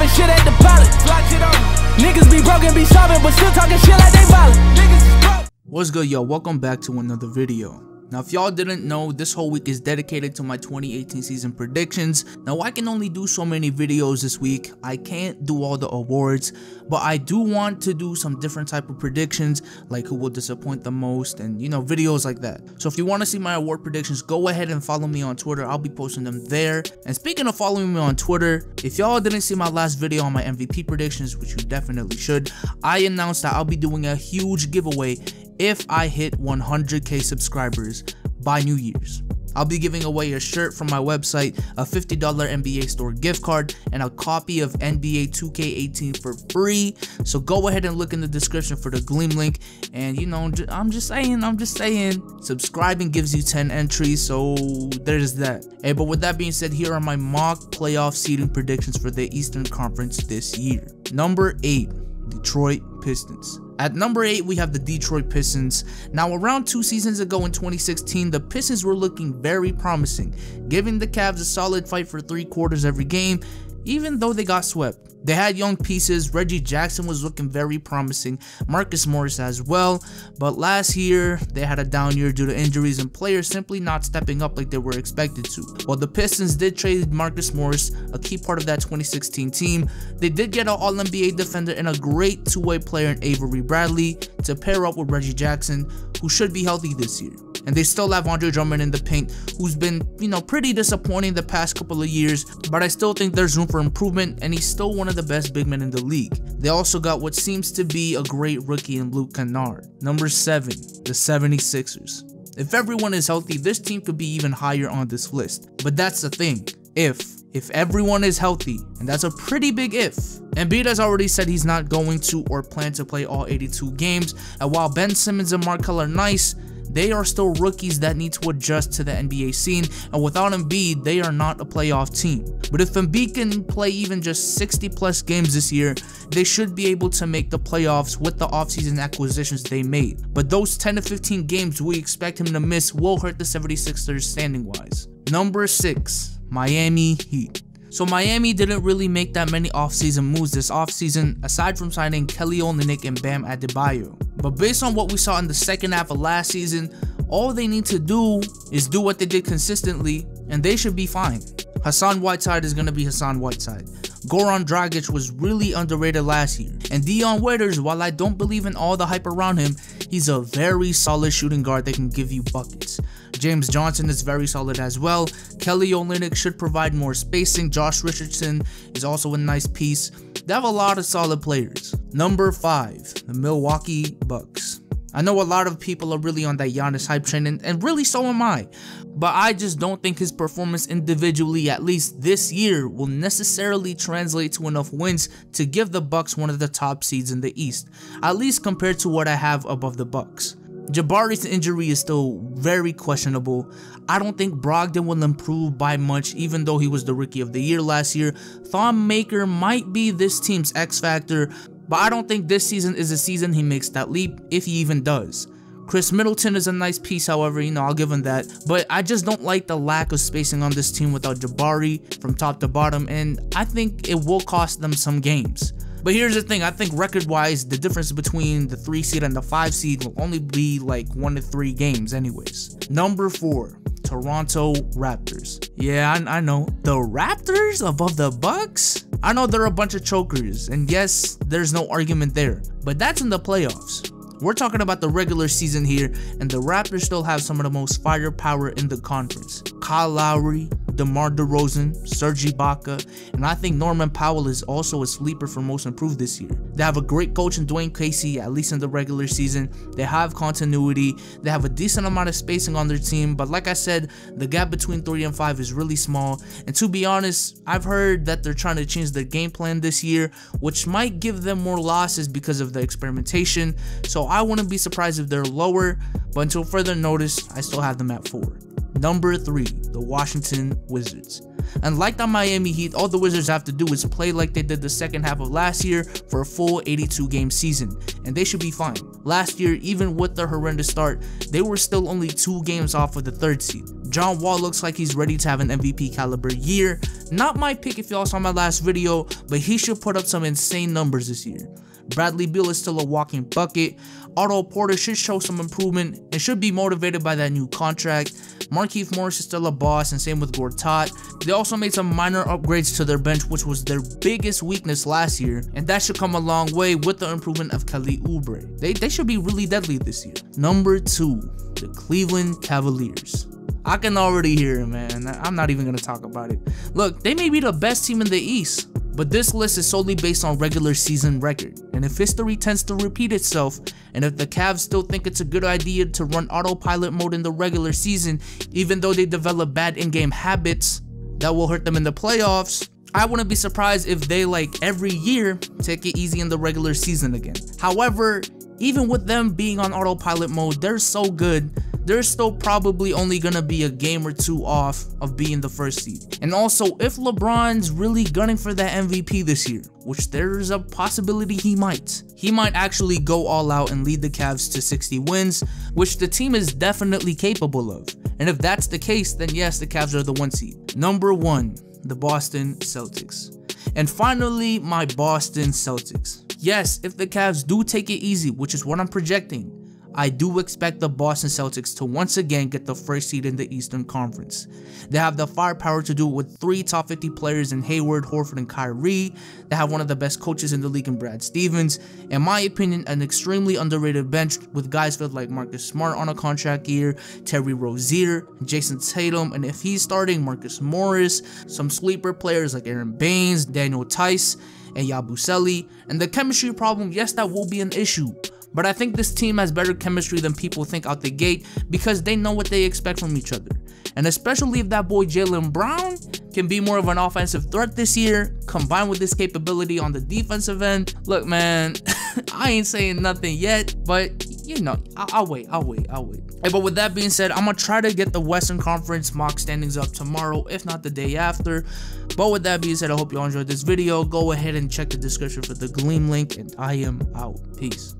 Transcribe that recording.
dropping shit at the pilot. Niggas be broken, be sobbing, but still talking shit like they violent. Niggas is broke. What's good, yo? Welcome back to another video. Now, if y'all didn't know, this whole week is dedicated to my 2018 season predictions. Now, I can only do so many videos this week. I can't do all the awards, but I do want to do some different type of predictions, like who will disappoint the most and, you know, videos like that. So if you want to see my award predictions, go ahead and follow me on Twitter. I'll be posting them there. And speaking of following me on Twitter, if y'all didn't see my last video on my MVP predictions, which you definitely should, I announced that I'll be doing a huge giveaway if I hit 100k subscribers by New Year's. I'll be giving away a shirt from my website, a $50 NBA store gift card, and a copy of NBA 2K18 for free. So go ahead and look in the description for the GLEAM link. And you know, I'm just saying, subscribing gives you 10 entries, so there's that. Hey, but with that being said, here are my mock playoff seeding predictions for the Eastern Conference this year. Number 8, Detroit Pistons. At number 8, we have the Detroit Pistons. Now, around 2 seasons ago in 2016, the Pistons were looking very promising, giving the Cavs a solid fight for 3 quarters every game, even though they got swept. They had young pieces. Reggie Jackson was looking very promising, Marcus Morris as well, but last year they had a down year due to injuries and players simply not stepping up like they were expected to. While the Pistons did trade Marcus Morris, a key part of that 2016 team, they did get an All-NBA defender and a great two-way player in Avery Bradley to pair up with Reggie Jackson, who should be healthy this year. And they still have Andre Drummond in the paint, who's been, you know, pretty disappointing the past couple of years, but I still think there's room for improvement, and he's still one of the best big men in the league. They also got what seems to be a great rookie in Luke Kennard. Number 7, the 76ers. If everyone is healthy, this team could be even higher on this list. But that's the thing, if everyone is healthy, and that's a pretty big if. Embiid has already said he's not going to or plan to play all 82 games, and while Ben Simmons and Markelle are nice, they are still rookies that need to adjust to the NBA scene, and without Embiid, they are not a playoff team. But if Embiid can play even just 60 plus games this year, they should be able to make the playoffs with the offseason acquisitions they made. But those 10 to 15 games we expect him to miss will hurt the 76ers standing wise. Number 6, Miami Heat. So Miami didn't really make that many offseason moves this offseason, aside from signing Kelly Olynyk and Bam Adebayo. But based on what we saw in the second half of last season, all they need to do is do what they did consistently, and they should be fine. Hassan Whiteside is going to be Hassan Whiteside. Goran Dragic was really underrated last year. And Dion Waiters, while I don't believe in all the hype around him, he's a very solid shooting guard that can give you buckets. James Johnson is very solid as well. Kelly Olynyk should provide more spacing. Josh Richardson is also a nice piece. They have a lot of solid players. Number 5, the Milwaukee Bucks. I know a lot of people are really on that Giannis hype train, and really so am I. But I just don't think his performance individually, at least this year, will necessarily translate to enough wins to give the Bucks one of the top seeds in the East, at least compared to what I have above the Bucks. Jabari's injury is still very questionable. I don't think Brogdon will improve by much, even though he was the Rookie of the Year last year. Thon Maker might be this team's X factor, but I don't think this season is a season he makes that leap, if he even does. Chris Middleton is a nice piece, however, you know, I'll give him that. But I just don't like the lack of spacing on this team without Jabari from top to bottom, and I think it will cost them some games. But here's the thing, I think record-wise, the difference between the 3 seed and the 5 seed will only be like 1 to 3 games anyways. Number 4, Toronto Raptors. Yeah, I know. The Raptors above the Bucks? I know they're a bunch of chokers, and yes, there's no argument there. But that's in the playoffs. We're talking about the regular season here, and the Raptors still have some of the most firepower in the conference. Kyle Lowry, DeMar DeRozan, Serge Ibaka, and I think Norman Powell is also a sleeper for most improved this year. They have a great coach in Dwayne Casey, at least in the regular season. They have continuity. They have a decent amount of spacing on their team, but like I said, the gap between 3 and 5 is really small. And to be honest, I've heard that they're trying to change their game plan this year, which might give them more losses because of the experimentation. So I wouldn't be surprised if they're lower, but until further notice, I still have them at 4. Number 3, the Washington Wizards. And like the Miami Heat, all the Wizards have to do is play like they did the second half of last year for a full 82-game season, and they should be fine. Last year, even with the horrendous start, they were still only 2 games off of the 3rd seed. John Wall looks like he's ready to have an MVP caliber year. Not my pick if y'all saw my last video, but he should put up some insane numbers this year. Bradley Beal is still a walking bucket. Otto Porter should show some improvement and should be motivated by that new contract. Markieff Morris is still a boss, and same with Gortat. They also made some minor upgrades to their bench, which was their biggest weakness last year, and that should come a long way with the improvement of Kelly Oubre. They should be really deadly this year. Number 2, the Cleveland Cavaliers. I can already hear it, man. I'm not even going to talk about it. Look, they may be the best team in the East, but this list is solely based on regular season record. And if history tends to repeat itself, and if the Cavs still think it's a good idea to run autopilot mode in the regular season, even though they develop bad in-game habits that will hurt them in the playoffs, I wouldn't be surprised if they, like every year, take it easy in the regular season again. However, even with them being on autopilot mode, they're so good, they're still probably only gonna be a game or two off of being the first seed. And also, if LeBron's really gunning for that MVP this year, which there's a possibility he might actually go all out and lead the Cavs to 60 wins, which the team is definitely capable of. And if that's the case, then yes, the Cavs are the 1 seed. Number 1, the Boston Celtics. And finally, my Boston Celtics. Yes, if the Cavs do take it easy, which is what I'm projecting, I do expect the Boston Celtics to once again get the first seed in the Eastern Conference. They have the firepower to do it with 3 top 50 players in Hayward, Horford, and Kyrie. They have one of the best coaches in the league in Brad Stevens. In my opinion, an extremely underrated bench with guys like Marcus Smart on a contract year, Terry Rozier, Jason Tatum, and if he's starting, Marcus Morris, some sleeper players like Aaron Baines, Daniel Tice, and Yabusele. And the chemistry problem, yes, that will be an issue. But I think this team has better chemistry than people think out the gate because they know what they expect from each other. And especially if that boy Jaylen Brown can be more of an offensive threat this year, combined with his capability on the defensive end. Look, man, I ain't saying nothing yet, but you know, I'll wait. Hey, but with that being said, I'm gonna try to get the Western Conference mock standings up tomorrow, if not the day after. But with that being said, I hope you all enjoyed this video. Go ahead and check the description for the GLEAM link, and I am out. Peace.